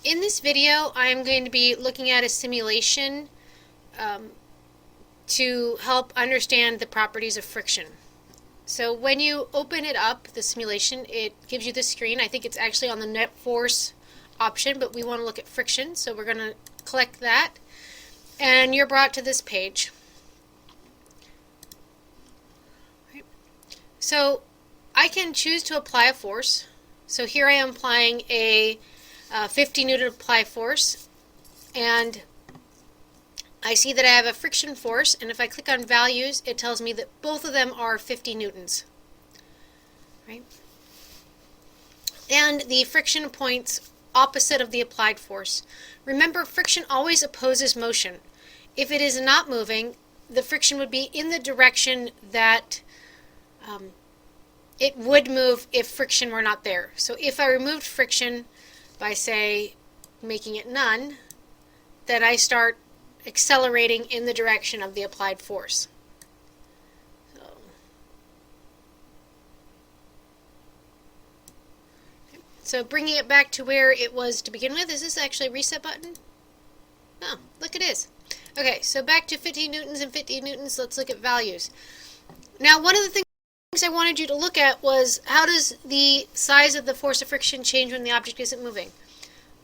In this video, I'm going to be looking at a simulation to help understand the properties of friction. So when you open it up, the simulation, it gives you the screen. I think it's actually on the net force option, but we want to look at friction, so we're going to click that, and you're brought to this page. So I can choose to apply a force. So here I am applying a 50 Newton apply force, and I see that I have a friction force, and if I click on values, it tells me that both of them are 50 newtons. Right? And the friction points opposite of the applied force. Remember, friction always opposes motion. If it is not moving, the friction would be in the direction that it would move if friction were not there. So if I removed friction by, say, making it none, then I start accelerating in the direction of the applied force. So bringing it back to where it was to begin with, is this actually a reset button? No, look, it is. Okay, so back to 50 newtons and 50 newtons, let's look at values. Now, one of the things I wanted you to look at was, how does the size of the force of friction change when the object isn't moving?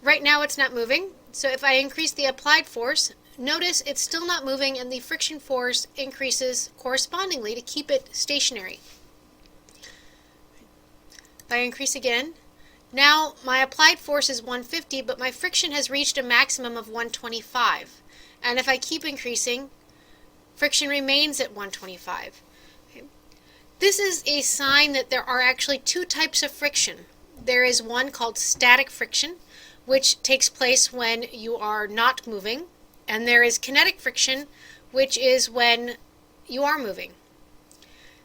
Right now it's not moving, so if I increase the applied force, notice it's still not moving, and the friction force increases correspondingly to keep it stationary. If I increase again, now my applied force is 150, but my friction has reached a maximum of 125. And if I keep increasing, friction remains at 125. This is a sign that there are actually two types of friction. There is one called static friction, which takes place when you are not moving, and there is kinetic friction, which is when you are moving.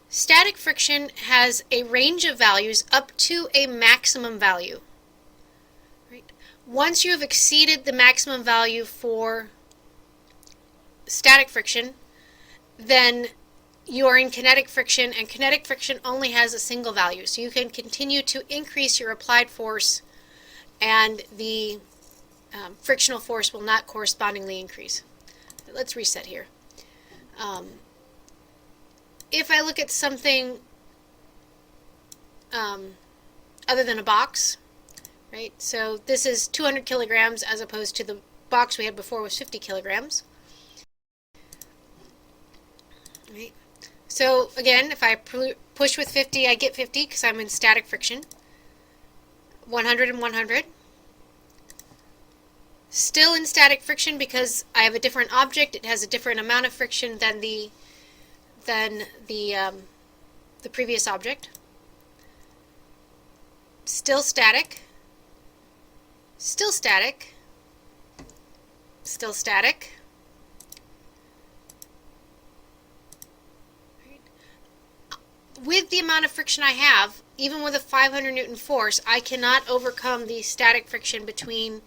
Static friction has a range of values up to a maximum value. Right? Once you have exceeded the maximum value for static friction, then you are in kinetic friction, and kinetic friction only has a single value. So you can continue to increase your applied force, and the frictional force will not correspondingly increase. Let's reset here. If I look at something other than a box, right? So this is 200 kilograms as opposed to the box we had before was 50 kilograms. Right? So again, if I push with 50, I get 50 because I'm in static friction. 100 and 100. Still in static friction because I have a different object. It has a different amount of friction than the previous object. Still static. Still static. Still static. With the amount of friction I have, even with a 500 Newton force, I cannot overcome the static friction between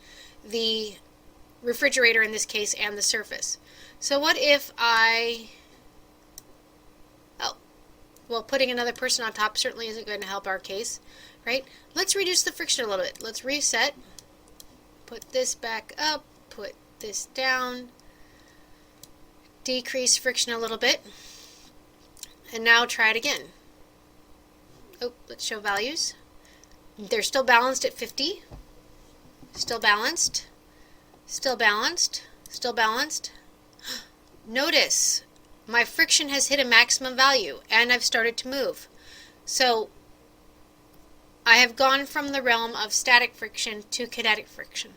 the refrigerator, in this case, and the surface. So what if well, putting another person on top certainly isn't going to help our case, right? Let's reduce the friction a little bit. Let's reset. Put this back up. Put this down. Decrease friction a little bit. And now try it again. Oh, let's show values. They're still balanced at 50. Still balanced. Still balanced. Still balanced. Notice my friction has hit a maximum value, and I've started to move. So I have gone from the realm of static friction to kinetic friction.